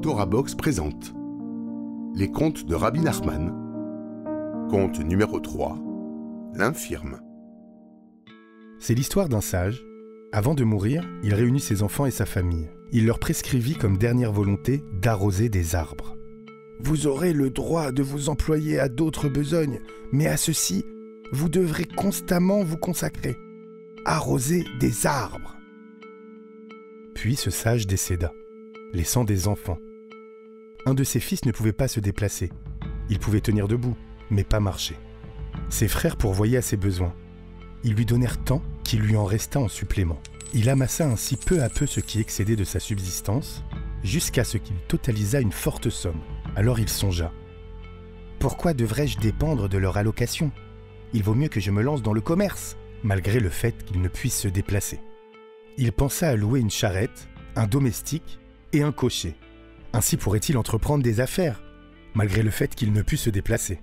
Torah Box présente les contes de Rabbi Nachman, conte numéro 3, l'infirme. C'est l'histoire d'un sage. Avant de mourir, il réunit ses enfants et sa famille. Il leur prescrivit comme dernière volonté d'arroser des arbres. Vous aurez le droit de vous employer à d'autres besognes, mais à ceci, vous devrez constamment vous consacrer. Arroser des arbres. Puis ce sage décéda, laissant des enfants. Un de ses fils ne pouvait pas se déplacer. Il pouvait tenir debout, mais pas marcher. Ses frères pourvoyaient à ses besoins. Ils lui donnèrent tant qu'il lui en resta en supplément. Il amassa ainsi peu à peu ce qui excédait de sa subsistance, jusqu'à ce qu'il totalisa une forte somme. Alors il songea. Pourquoi devrais-je dépendre de leur allocation ? Il vaut mieux que je me lance dans le commerce, malgré le fait qu'il ne puisse se déplacer. Il pensa à louer une charrette, un domestique et un cocher. Ainsi pourrait-il entreprendre des affaires, malgré le fait qu'il ne pût se déplacer.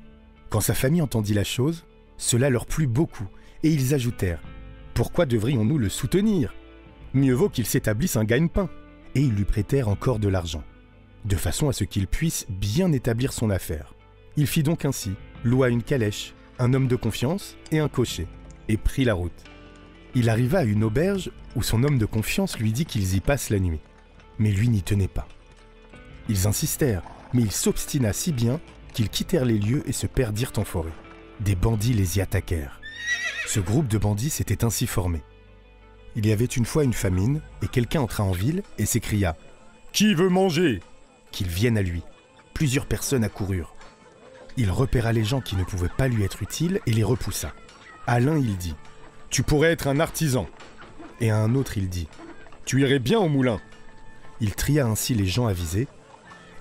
Quand sa famille entendit la chose, cela leur plut beaucoup, et ils ajoutèrent « Pourquoi devrions-nous le soutenir ? Mieux vaut qu'il s'établisse un gagne-pain !» Et ils lui prêtèrent encore de l'argent, de façon à ce qu'il puisse bien établir son affaire. Il fit donc ainsi, loua une calèche, un homme de confiance et un cocher, et prit la route. Il arriva à une auberge où son homme de confiance lui dit qu'ils y passent la nuit. Mais lui n'y tenait pas. Ils insistèrent, mais il s'obstina si bien qu'ils quittèrent les lieux et se perdirent en forêt. Des bandits les y attaquèrent. Ce groupe de bandits s'était ainsi formé. Il y avait une fois une famine, et quelqu'un entra en ville et s'écria « Qui veut manger ?» Qu'ils viennent à lui. Plusieurs personnes accoururent. Il repéra les gens qui ne pouvaient pas lui être utiles et les repoussa. À l'un il dit « Tu pourrais être un artisan !» Et à un autre il dit « Tu irais bien au moulin !» Il tria ainsi les gens avisés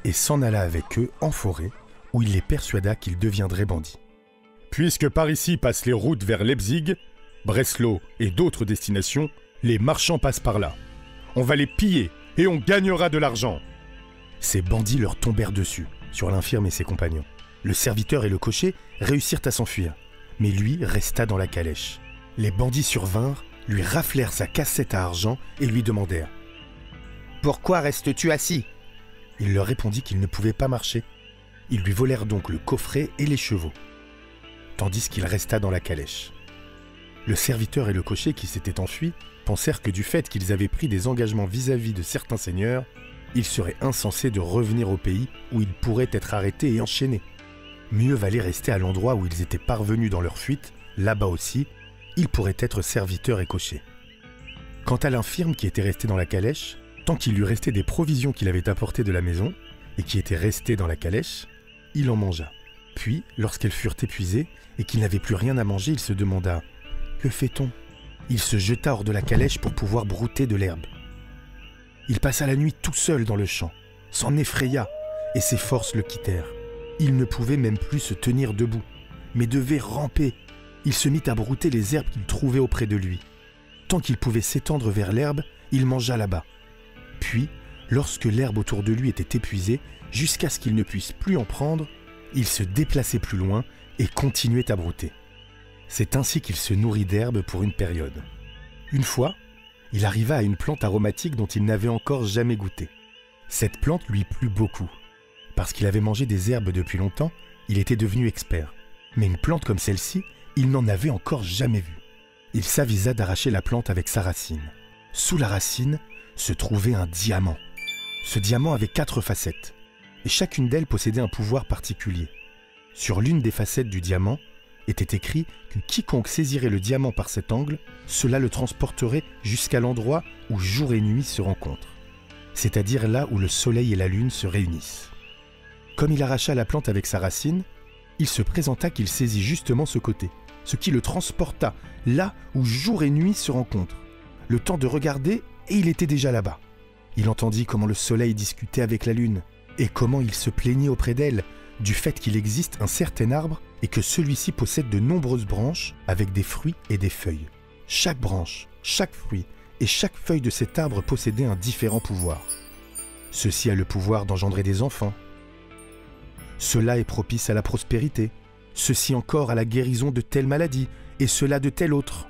et s'en alla avec eux en forêt où il les persuada qu'ils deviendraient bandits. Puisque par ici passent les routes vers Leipzig, Breslau et d'autres destinations, les marchands passent par là. On va les piller et on gagnera de l'argent. Ces bandits leur tombèrent dessus, sur l'infirme et ses compagnons. Le serviteur et le cocher réussirent à s'enfuir, mais lui resta dans la calèche. Les bandits survinrent, lui raflèrent sa cassette à argent et lui demandèrent « Pourquoi restes-tu assis ?» Il leur répondit qu'il ne pouvait pas marcher. Ils lui volèrent donc le coffret et les chevaux, tandis qu'il resta dans la calèche. Le serviteur et le cocher qui s'étaient enfuis pensèrent que du fait qu'ils avaient pris des engagements vis-à-vis de certains seigneurs, il serait insensé de revenir au pays où ils pourraient être arrêtés et enchaînés. Mieux valait rester à l'endroit où ils étaient parvenus dans leur fuite, là-bas aussi, ils pourraient être serviteurs et cochers. Quant à l'infirme qui était resté dans la calèche, tant qu'il lui restait des provisions qu'il avait apportées de la maison et qui étaient restées dans la calèche, il en mangea. Puis, lorsqu'elles furent épuisées et qu'il n'avait plus rien à manger, il se demanda « Que fait-on » Il se jeta hors de la calèche pour pouvoir brouter de l'herbe. Il passa la nuit tout seul dans le champ, s'en effraya et ses forces le quittèrent. Il ne pouvait même plus se tenir debout, mais devait ramper. Il se mit à brouter les herbes qu'il trouvait auprès de lui. Tant qu'il pouvait s'étendre vers l'herbe, il mangea là-bas. Puis, lorsque l'herbe autour de lui était épuisée, jusqu'à ce qu'il ne puisse plus en prendre, il se déplaçait plus loin et continuait à brouter. C'est ainsi qu'il se nourrit d'herbe pour une période. Une fois, il arriva à une plante aromatique dont il n'avait encore jamais goûté. Cette plante lui plut beaucoup. Parce qu'il avait mangé des herbes depuis longtemps, il était devenu expert. Mais une plante comme celle-ci, il n'en avait encore jamais vue. Il s'avisa d'arracher la plante avec sa racine. Sous la racine se trouvait un diamant. Ce diamant avait 4 facettes, et chacune d'elles possédait un pouvoir particulier. Sur l'une des facettes du diamant était écrit que quiconque saisirait le diamant par cet angle, cela le transporterait jusqu'à l'endroit où jour et nuit se rencontrent, c'est-à-dire là où le soleil et la lune se réunissent. Comme il arracha la plante avec sa racine, il se présenta qu'il saisit justement ce côté, ce qui le transporta là où jour et nuit se rencontrent. Le temps de regarder, et il était déjà là-bas. Il entendit comment le soleil discutait avec la lune, et comment il se plaignait auprès d'elle du fait qu'il existe un certain arbre et que celui-ci possède de nombreuses branches avec des fruits et des feuilles. Chaque branche, chaque fruit et chaque feuille de cet arbre possédait un différent pouvoir. Ceci a le pouvoir d'engendrer des enfants. Cela est propice à la prospérité. Ceci encore à la guérison de telle maladie et cela de telle autre.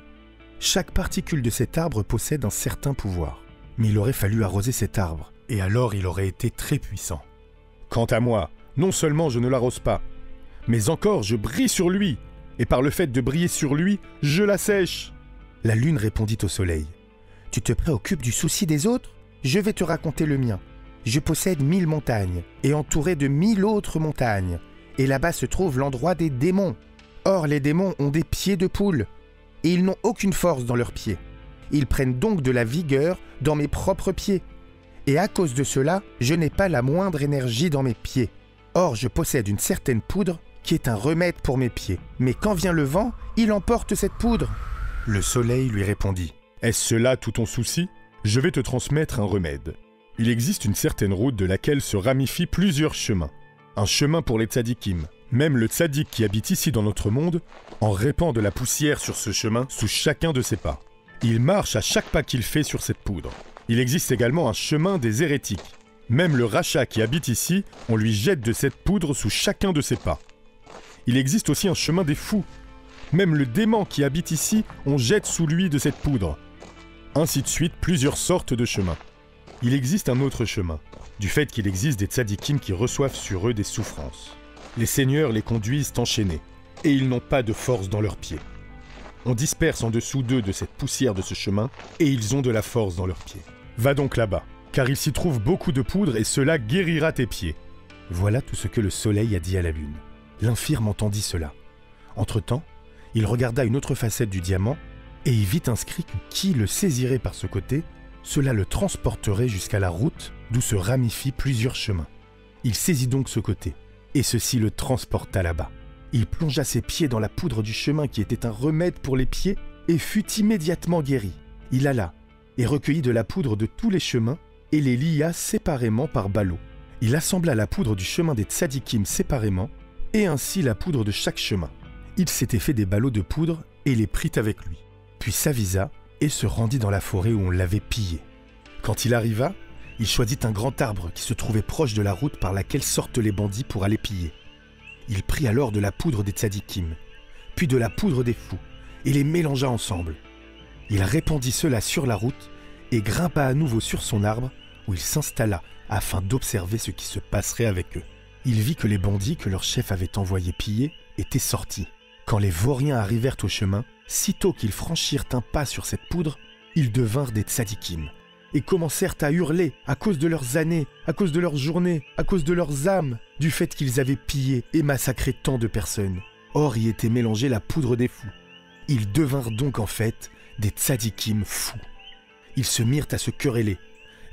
Chaque particule de cet arbre possède un certain pouvoir. Mais il aurait fallu arroser cet arbre et alors il aurait été très puissant. Quant à moi, non seulement je ne l'arrose pas, mais encore je brille sur lui, et par le fait de briller sur lui, je l'assèche. La lune répondit au soleil. Tu te préoccupes du souci des autres ? Je vais te raconter le mien. Je possède 1000 montagnes, et entouré de 1000 autres montagnes. Et là-bas se trouve l'endroit des démons. Or, les démons ont des pieds de poule, et ils n'ont aucune force dans leurs pieds. Ils prennent donc de la vigueur dans mes propres pieds. Et à cause de cela, je n'ai pas la moindre énergie dans mes pieds. Or, je possède une certaine poudre qui est un remède pour mes pieds. Mais quand vient le vent, il emporte cette poudre. Le soleil lui répondit. Est-ce cela tout ton souci ? Je vais te transmettre un remède. Il existe une certaine route de laquelle se ramifient plusieurs chemins. Un chemin pour les tzadikim. Même le tzadik qui habite ici dans notre monde en répand de la poussière sur ce chemin sous chacun de ses pas. Il marche à chaque pas qu'il fait sur cette poudre. Il existe également un chemin des hérétiques. Même le rachat qui habite ici, on lui jette de cette poudre sous chacun de ses pas. Il existe aussi un chemin des fous. Même le dément qui habite ici, on jette sous lui de cette poudre. Ainsi de suite, plusieurs sortes de chemins. Il existe un autre chemin, du fait qu'il existe des tzadikim qui reçoivent sur eux des souffrances. Les seigneurs les conduisent enchaînés, et ils n'ont pas de force dans leurs pieds. On disperse en dessous d'eux de cette poussière de ce chemin, et ils ont de la force dans leurs pieds. Va donc là-bas, car il s'y trouve beaucoup de poudre, et cela guérira tes pieds. Voilà tout ce que le soleil a dit à la lune. L'infirme entendit cela. Entre-temps, il regarda une autre facette du diamant, et y vit inscrit que qui le saisirait par ce côté, cela le transporterait jusqu'à la route d'où se ramifient plusieurs chemins. Il saisit donc ce côté, et ceci le transporta là-bas. Il plongea ses pieds dans la poudre du chemin qui était un remède pour les pieds, et fut immédiatement guéri. Il alla, et recueillit de la poudre de tous les chemins, et les lia séparément par ballots. Il assembla la poudre du chemin des tzadikim séparément, et ainsi la poudre de chaque chemin. Il s'était fait des ballots de poudre, et les prit avec lui. Puis s'avisa, et se rendit dans la forêt où on l'avait pillé. Quand il arriva, il choisit un grand arbre qui se trouvait proche de la route par laquelle sortent les bandits pour aller piller. Il prit alors de la poudre des tzadikim, puis de la poudre des fous, et les mélangea ensemble. Il répandit cela sur la route, et grimpa à nouveau sur son arbre, où il s'installa afin d'observer ce qui se passerait avec eux. Il vit que les bandits que leur chef avait envoyés piller étaient sortis. Quand les vauriens arrivèrent au chemin, sitôt qu'ils franchirent un pas sur cette poudre, ils devinrent des tzadikim et commencèrent à hurler à cause de leurs années, à cause de leurs journées, à cause de leurs âmes, du fait qu'ils avaient pillé et massacré tant de personnes. Or y était mélangée la poudre des fous. Ils devinrent donc en fait des tzadikim fous. Ils se mirent à se quereller.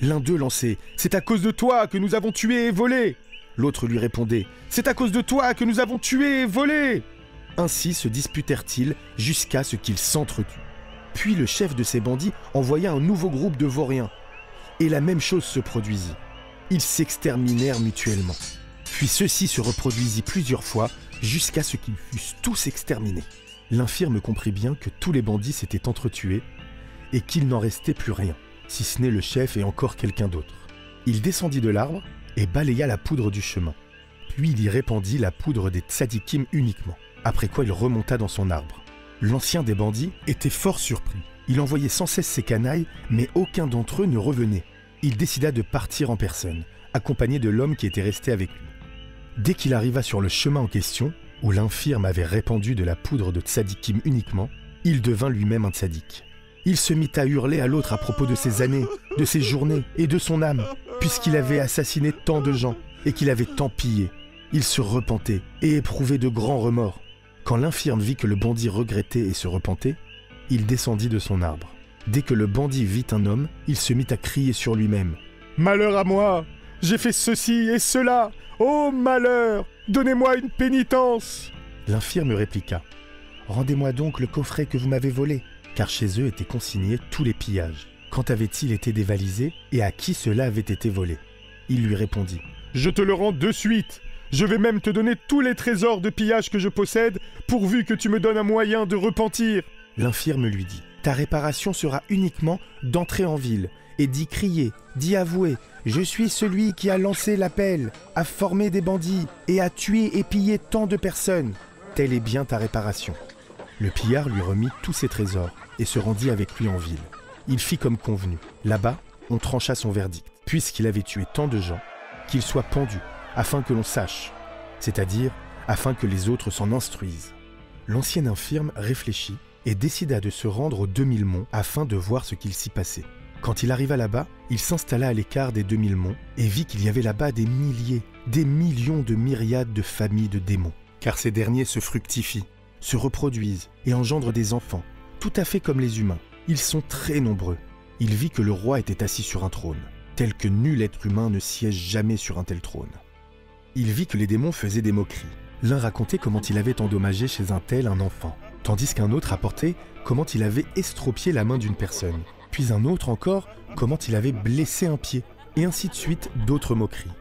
L'un d'eux lançait « C'est à cause de toi que nous avons tué et volé !» L'autre lui répondait « C'est à cause de toi que nous avons tué et volé !» Ainsi se disputèrent-ils jusqu'à ce qu'ils s'entretuent. Puis le chef de ces bandits envoya un nouveau groupe de vauriens. Et la même chose se produisit. Ils s'exterminèrent mutuellement. Puis ceci se reproduisit plusieurs fois jusqu'à ce qu'ils fussent tous exterminés. L'infirme comprit bien que tous les bandits s'étaient entretués et qu'il n'en restait plus rien, si ce n'est le chef et encore quelqu'un d'autre. Il descendit de l'arbre et balaya la poudre du chemin. Puis il y répandit la poudre des tzadikim uniquement. Après quoi il remonta dans son arbre. L'ancien des bandits était fort surpris. Il envoyait sans cesse ses canailles, mais aucun d'entre eux ne revenait. Il décida de partir en personne, accompagné de l'homme qui était resté avec lui. Dès qu'il arriva sur le chemin en question, où l'infirme avait répandu de la poudre de tzadikim uniquement, il devint lui-même un tzadik. Il se mit à hurler à l'autre à propos de ses années, de ses journées et de son âme, puisqu'il avait assassiné tant de gens et qu'il avait tant pillé. Il se repentait et éprouvait de grands remords. Quand l'infirme vit que le bandit regrettait et se repentait, il descendit de son arbre. Dès que le bandit vit un homme, il se mit à crier sur lui-même. « Malheur à moi! J'ai fait ceci et cela! Oh malheur! Donnez-moi une pénitence !» L'infirme répliqua. « Rendez-moi donc le coffret que vous m'avez volé. » Car chez eux étaient consignés tous les pillages. Quand avait-il été dévalisé et à qui cela avait été volé? Il lui répondit. « Je te le rends de suite. Je vais même te donner tous les trésors de pillage que je possède, pourvu que tu me donnes un moyen de repentir. » L'infirme lui dit. « Ta réparation sera uniquement d'entrer en ville et d'y crier, d'y avouer. Je suis celui qui a lancé l'appel, a formé des bandits et a tué et pillé tant de personnes. Telle est bien ta réparation. » Le pillard lui remit tous ses trésors et se rendit avec lui en ville. Il fit comme convenu. Là-bas, on trancha son verdict. puisqu'il avait tué tant de gens, qu'il soit pendu, afin que l'on sache, c'est-à-dire afin que les autres s'en instruisent. L'ancien infirme réfléchit et décida de se rendre aux 2000 monts afin de voir ce qu'il s'y passait. Quand il arriva là-bas, il s'installa à l'écart des 2000 monts et vit qu'il y avait là-bas des milliers, des millions de myriades de familles de démons, car ces derniers se fructifient, se reproduisent et engendrent des enfants, tout à fait comme les humains. Ils sont très nombreux. Il vit que le roi était assis sur un trône, tel que nul être humain ne siège jamais sur un tel trône. Il vit que les démons faisaient des moqueries. L'un racontait comment il avait endommagé chez un tel un enfant, tandis qu'un autre rapportait comment il avait estropié la main d'une personne, puis un autre encore comment il avait blessé un pied, et ainsi de suite d'autres moqueries.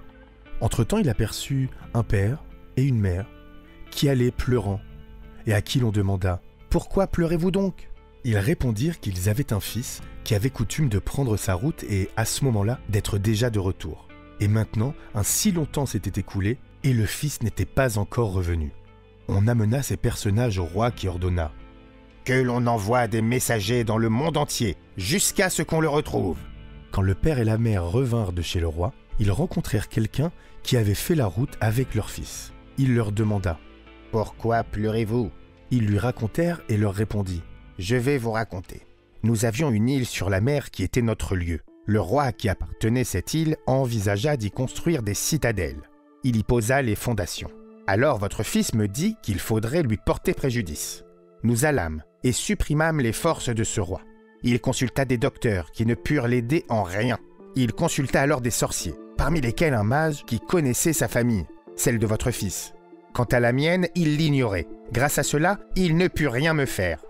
Entre-temps, il aperçut un père et une mère qui allaient pleurant, et à qui l'on demanda « Pourquoi pleurez-vous donc ?» Ils répondirent qu'ils avaient un fils qui avait coutume de prendre sa route et, à ce moment-là, d'être déjà de retour. Et maintenant, un si long temps s'était écoulé, et le fils n'était pas encore revenu. On amena ces personnages au roi qui ordonna « Que l'on envoie des messagers dans le monde entier, jusqu'à ce qu'on le retrouve. » Quand le père et la mère revinrent de chez le roi, ils rencontrèrent quelqu'un qui avait fait la route avec leur fils. Il leur demanda « Pourquoi pleurez-vous » Ils lui racontèrent et leur répondit « Je vais vous raconter. Nous avions une île sur la mer qui était notre lieu. Le roi à qui appartenait cette île envisagea d'y construire des citadelles. Il y posa les fondations. Alors votre fils me dit qu'il faudrait lui porter préjudice. Nous allâmes et supprimâmes les forces de ce roi. Il consulta des docteurs qui ne purent l'aider en rien. Il consulta alors des sorciers, parmi lesquels un mage qui connaissait sa famille, celle de votre fils. Quant à la mienne, il l'ignorait. Grâce à cela, il ne put rien me faire.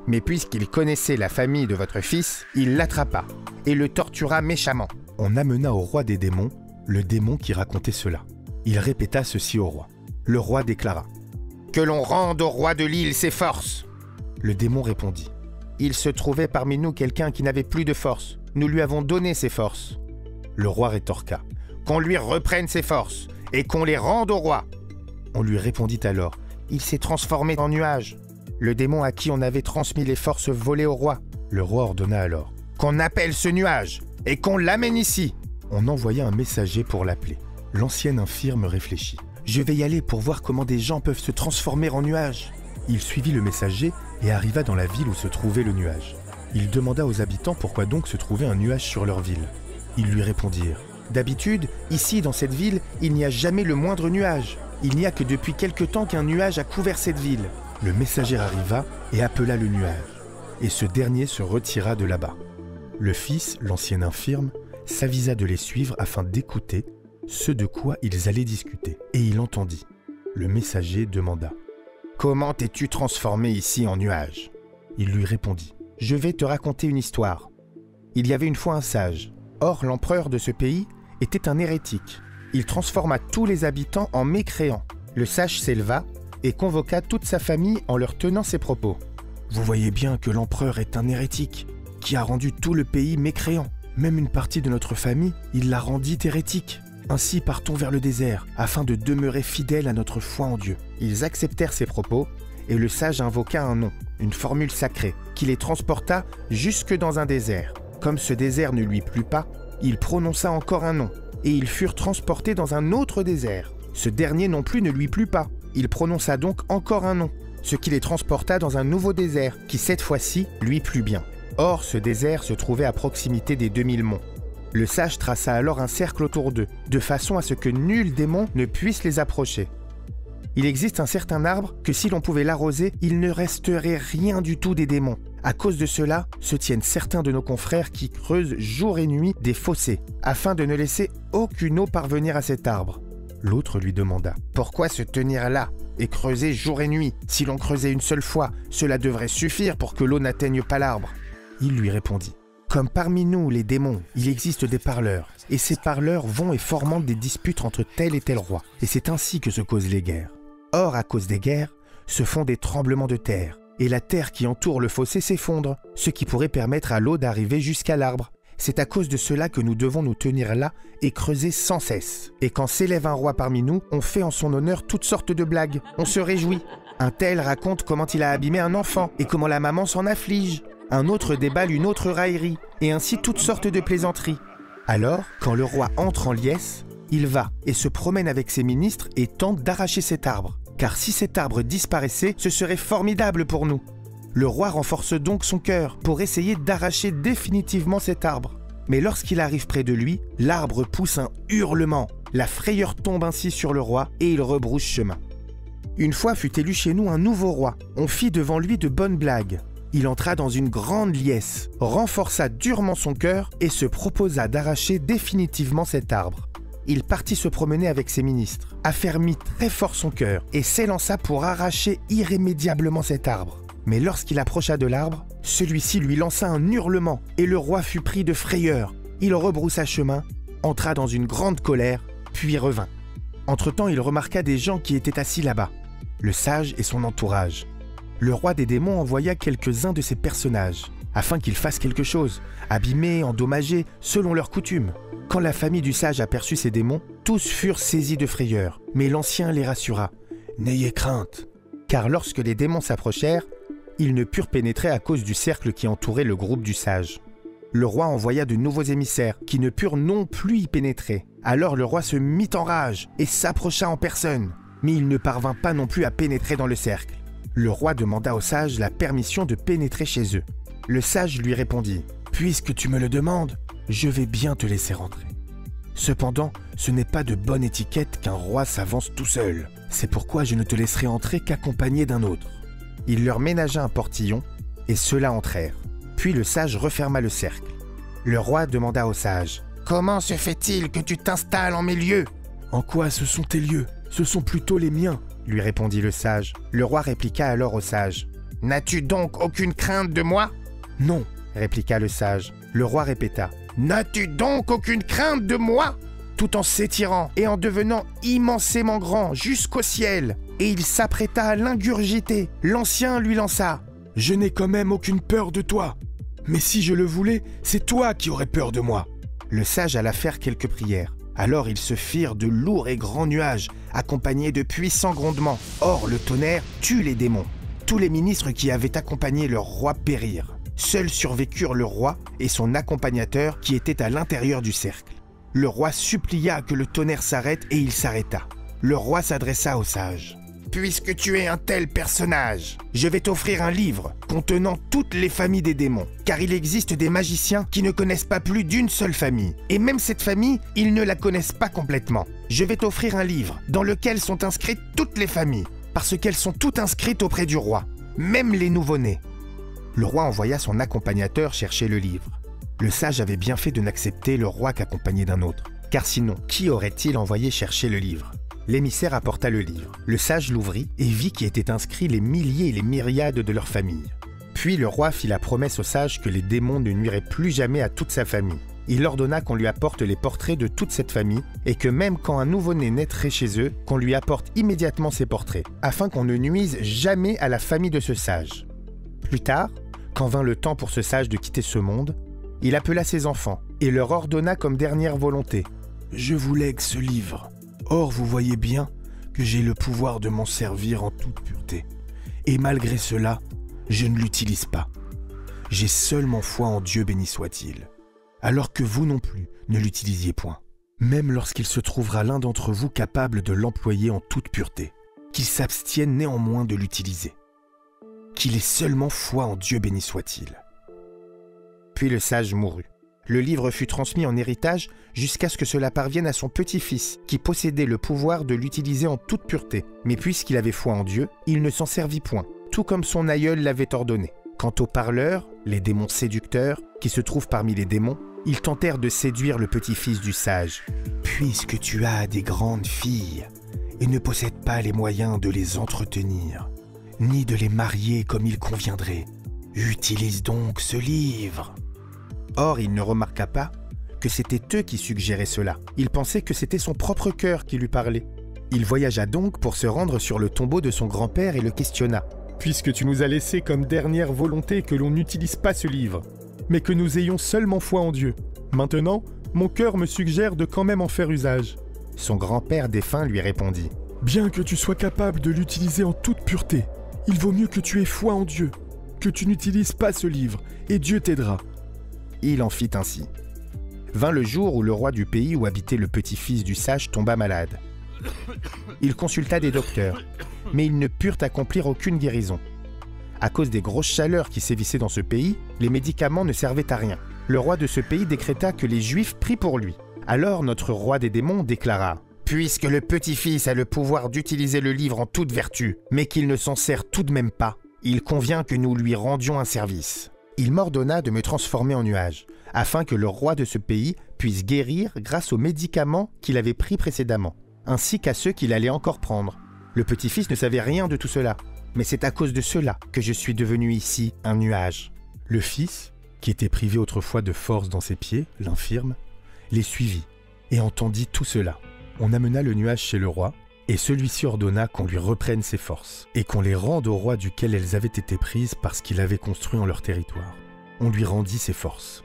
Mais puisqu'il connaissait la famille de votre fils, il l'attrapa et le tortura méchamment. » On amena au roi des démons le démon qui racontait cela. Il répéta ceci au roi. Le roi déclara « Que l'on rende au roi de l'île ses forces !» Le démon répondit « Il se trouvait parmi nous quelqu'un qui n'avait plus de force. Nous lui avons donné ses forces. » Le roi rétorqua « Qu'on lui reprenne ses forces et qu'on les rende au roi !» On lui répondit alors « Il s'est transformé en nuage. » Le démon à qui on avait transmis les forces volées au roi. Le roi ordonna alors « Qu'on appelle ce nuage et qu'on l'amène ici !» On envoya un messager pour l'appeler. L'ancien infirme réfléchit. « Je vais y aller pour voir comment des gens peuvent se transformer en nuages. » Il suivit le messager et arriva dans la ville où se trouvait le nuage. Il demanda aux habitants pourquoi donc se trouvait un nuage sur leur ville. Ils lui répondirent « D'habitude, ici dans cette ville, il n'y a jamais le moindre nuage. Il n'y a que depuis quelque temps qu'un nuage a couvert cette ville. » Le messager arriva et appela le nuage, et ce dernier se retira de là-bas. Le fils, l'ancien infirme, s'avisa de les suivre afin d'écouter ce de quoi ils allaient discuter. Et il entendit. Le messager demanda « Comment t'es-tu transformé ici en nuage ?» Il lui répondit « Je vais te raconter une histoire. Il y avait une fois un sage. Or, l'empereur de ce pays était un hérétique. Il transforma tous les habitants en mécréants. Le sage s'éleva et convoqua toute sa famille en leur tenant ses propos. « Vous voyez bien que l'empereur est un hérétique qui a rendu tout le pays mécréant. Même une partie de notre famille, il l'a rendit hérétique. Ainsi partons vers le désert, afin de demeurer fidèles à notre foi en Dieu. » Ils acceptèrent ses propos, et le sage invoqua un nom, une formule sacrée, qui les transporta jusque dans un désert. Comme ce désert ne lui plut pas, il prononça encore un nom, et ils furent transportés dans un autre désert. Ce dernier non plus ne lui plut pas. Il prononça donc encore un nom, ce qui les transporta dans un nouveau désert, qui cette fois-ci lui plut bien. Or, ce désert se trouvait à proximité des 2000 monts. Le sage traça alors un cercle autour d'eux, de façon à ce que nul démon ne puisse les approcher. Il existe un certain arbre que si l'on pouvait l'arroser, il ne resterait rien du tout des démons. À cause de cela, se tiennent certains de nos confrères qui creusent jour et nuit des fossés, afin de ne laisser aucune eau parvenir à cet arbre. L'autre lui demanda « Pourquoi se tenir là et creuser jour et nuit? Si l'on creusait une seule fois, cela devrait suffire pour que l'eau n'atteigne pas l'arbre. » Il lui répondit « Comme parmi nous, les démons, il existe des parleurs, et ces parleurs vont et fomentent des disputes entre tel et tel roi, et c'est ainsi que se causent les guerres. Or, à cause des guerres, se font des tremblements de terre, et la terre qui entoure le fossé s'effondre, ce qui pourrait permettre à l'eau d'arriver jusqu'à l'arbre. C'est à cause de cela que nous devons nous tenir là et creuser sans cesse. Et quand s'élève un roi parmi nous, on fait en son honneur toutes sortes de blagues. On se réjouit. Un tel raconte comment il a abîmé un enfant et comment la maman s'en afflige. Un autre déballe une autre raillerie, et ainsi toutes sortes de plaisanteries. Alors, quand le roi entre en liesse, il va et se promène avec ses ministres et tente d'arracher cet arbre. Car si cet arbre disparaissait, ce serait formidable pour nous. Le roi renforce donc son cœur pour essayer d'arracher définitivement cet arbre. Mais lorsqu'il arrive près de lui, l'arbre pousse un hurlement. La frayeur tombe ainsi sur le roi et il rebrousse chemin. Une fois fut élu chez nous un nouveau roi. On fit devant lui de bonnes blagues. Il entra dans une grande liesse, renforça durement son cœur et se proposa d'arracher définitivement cet arbre. Il partit se promener avec ses ministres, affermit très fort son cœur et s'élança pour arracher irrémédiablement cet arbre. Mais lorsqu'il approcha de l'arbre, celui-ci lui lança un hurlement et le roi fut pris de frayeur. Il rebroussa chemin, entra dans une grande colère, puis revint. Entre-temps, il remarqua des gens qui étaient assis là-bas, le sage et son entourage. Le roi des démons envoya quelques-uns de ses personnages, afin qu'ils fassent quelque chose, abîmés, endommagés, selon leur coutume. Quand la famille du sage aperçut ces démons, tous furent saisis de frayeur, mais l'ancien les rassura. « N'ayez crainte !» Car lorsque les démons s'approchèrent, ils ne purent pénétrer à cause du cercle qui entourait le groupe du sage. Le roi envoya de nouveaux émissaires qui ne purent non plus y pénétrer. Alors le roi se mit en rage et s'approcha en personne, mais il ne parvint pas non plus à pénétrer dans le cercle. Le roi demanda au sage la permission de pénétrer chez eux. Le sage lui répondit « Puisque tu me le demandes, je vais bien te laisser rentrer. Cependant, ce n'est pas de bonne étiquette qu'un roi s'avance tout seul. C'est pourquoi je ne te laisserai entrer qu'accompagné d'un autre. » Il leur ménagea un portillon, et ceux-là entrèrent. Puis le sage referma le cercle. Le roi demanda au sage « Comment se fait-il que tu t'installes en mes lieux ?»« En quoi ce sont tes lieux? Ce sont plutôt les miens, » lui répondit le sage. Le roi répliqua alors au sage « N'as-tu donc aucune crainte de moi ?»« Non, » répliqua le sage. Le roi répéta « N'as-tu donc aucune crainte de moi ?» Tout en s'étirant et en devenant immensément grand jusqu'au ciel, et il s'apprêta à l'ingurgiter. L'ancien lui lança « Je n'ai quand même aucune peur de toi. Mais si je le voulais, c'est toi qui aurais peur de moi. » Le sage alla faire quelques prières. Alors ils se firent de lourds et grands nuages, accompagnés de puissants grondements. Or le tonnerre tue les démons. Tous les ministres qui avaient accompagné leur roi périrent. Seuls survécurent le roi et son accompagnateur qui étaient à l'intérieur du cercle. Le roi supplia que le tonnerre s'arrête et il s'arrêta. Le roi s'adressa au sage. « Puisque tu es un tel personnage, je vais t'offrir un livre contenant toutes les familles des démons, car il existe des magiciens qui ne connaissent pas plus d'une seule famille. Et même cette famille, ils ne la connaissent pas complètement. Je vais t'offrir un livre dans lequel sont inscrites toutes les familles, parce qu'elles sont toutes inscrites auprès du roi, même les nouveau-nés. » Le roi envoya son accompagnateur chercher le livre. Le sage avait bien fait de n'accepter le roi qu'accompagné d'un autre, car sinon, qui aurait-il envoyé chercher le livre? L'émissaire apporta le livre. Le sage l'ouvrit et vit qu'y étaient inscrits les milliers et les myriades de leur famille. Puis le roi fit la promesse au sage que les démons ne nuiraient plus jamais à toute sa famille. Il ordonna qu'on lui apporte les portraits de toute cette famille et que même quand un nouveau-né naîtrait chez eux, qu'on lui apporte immédiatement ces portraits, afin qu'on ne nuise jamais à la famille de ce sage. Plus tard, quand vint le temps pour ce sage de quitter ce monde, il appela ses enfants et leur ordonna comme dernière volonté « Je vous lègue ce livre. Or, vous voyez bien que j'ai le pouvoir de m'en servir en toute pureté. Et malgré cela, je ne l'utilise pas. J'ai seulement foi en Dieu béni soit-il. Alors que vous non plus ne l'utilisiez point. Même lorsqu'il se trouvera l'un d'entre vous capable de l'employer en toute pureté, qu'il s'abstienne néanmoins de l'utiliser. Qu'il ait seulement foi en Dieu béni soit-il. » Puis le sage mourut. Le livre fut transmis en héritage jusqu'à ce que cela parvienne à son petit-fils, qui possédait le pouvoir de l'utiliser en toute pureté. Mais puisqu'il avait foi en Dieu, il ne s'en servit point, tout comme son aïeul l'avait ordonné. Quant aux parleurs, les démons séducteurs, qui se trouvent parmi les démons, ils tentèrent de séduire le petit-fils du sage. « Puisque tu as des grandes filles et ne possèdes pas les moyens de les entretenir, ni de les marier comme il conviendrait, utilise donc ce livre. » Or, il ne remarqua pas que c'était eux qui suggéraient cela. Il pensait que c'était son propre cœur qui lui parlait. Il voyagea donc pour se rendre sur le tombeau de son grand-père et le questionna. « Puisque tu nous as laissé comme dernière volonté que l'on n'utilise pas ce livre, mais que nous ayons seulement foi en Dieu. Maintenant, mon cœur me suggère de quand même en faire usage. » Son grand-père défunt lui répondit. « Bien que tu sois capable de l'utiliser en toute pureté, il vaut mieux que tu aies foi en Dieu, que tu n'utilises pas ce livre, et Dieu t'aidera. » Il en fit ainsi. Vint le jour où le roi du pays où habitait le petit-fils du sage tomba malade. Il consulta des docteurs, mais ils ne purent accomplir aucune guérison. À cause des grosses chaleurs qui sévissaient dans ce pays, les médicaments ne servaient à rien. Le roi de ce pays décréta que les Juifs prient pour lui. Alors notre roi des démons déclara « Puisque le petit-fils a le pouvoir d'utiliser le livre en toute vertu, mais qu'il ne s'en sert tout de même pas, il convient que nous lui rendions un service. » Il m'ordonna de me transformer en nuage, afin que le roi de ce pays puisse guérir grâce aux médicaments qu'il avait pris précédemment, ainsi qu'à ceux qu'il allait encore prendre. Le petit-fils ne savait rien de tout cela, mais c'est à cause de cela que je suis devenu ici un nuage. Le fils, qui était privé autrefois de force dans ses pieds, l'infirme, les suivit et entendit tout cela. On amena le nuage chez le roi, et celui-ci ordonna qu'on lui reprenne ses forces, et qu'on les rende au roi duquel elles avaient été prises parce qu'il avait construit en leur territoire. On lui rendit ses forces.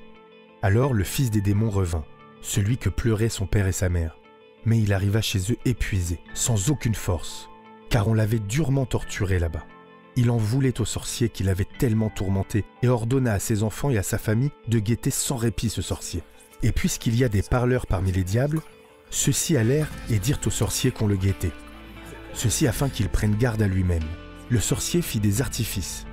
Alors le fils des démons revint, celui que pleuraient son père et sa mère. Mais il arriva chez eux épuisé, sans aucune force, car on l'avait durement torturé là-bas. Il en voulait au sorcier qui l'avait tellement tourmenté et ordonna à ses enfants et à sa famille de guetter sans répit ce sorcier. Et puisqu'il y a des parleurs parmi les diables, ceux-ci allèrent et dirent au sorcier qu'on le guettait. Ceci afin qu'il prenne garde à lui-même. Le sorcier fit des artifices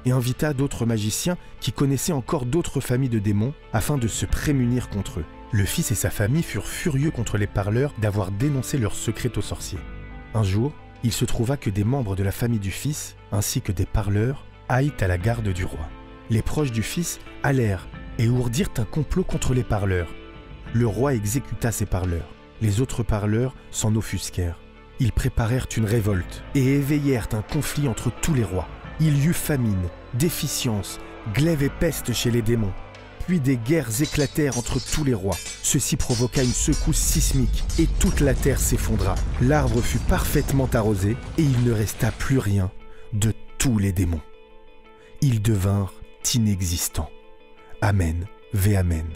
et invita d'autres magiciens qui connaissaient encore d'autres familles de démons afin de se prémunir contre eux. Le fils et sa famille furent furieux contre les parleurs d'avoir dénoncé leur secret au sorcier. Un jour, il se trouva que des membres de la famille du fils, ainsi que des parleurs, aillent à la garde du roi. Les proches du fils allèrent et ourdirent un complot contre les parleurs. Le roi exécuta ces parleurs. Les autres parleurs s'en offusquèrent. Ils préparèrent une révolte et éveillèrent un conflit entre tous les rois. Il y eut famine, déficience, glaive et peste chez les démons. Puis des guerres éclatèrent entre tous les rois. Ceci provoqua une secousse sismique et toute la terre s'effondra. L'arbre fut parfaitement arrosé et il ne resta plus rien de tous les démons. Ils devinrent inexistants. Amen, ve amen.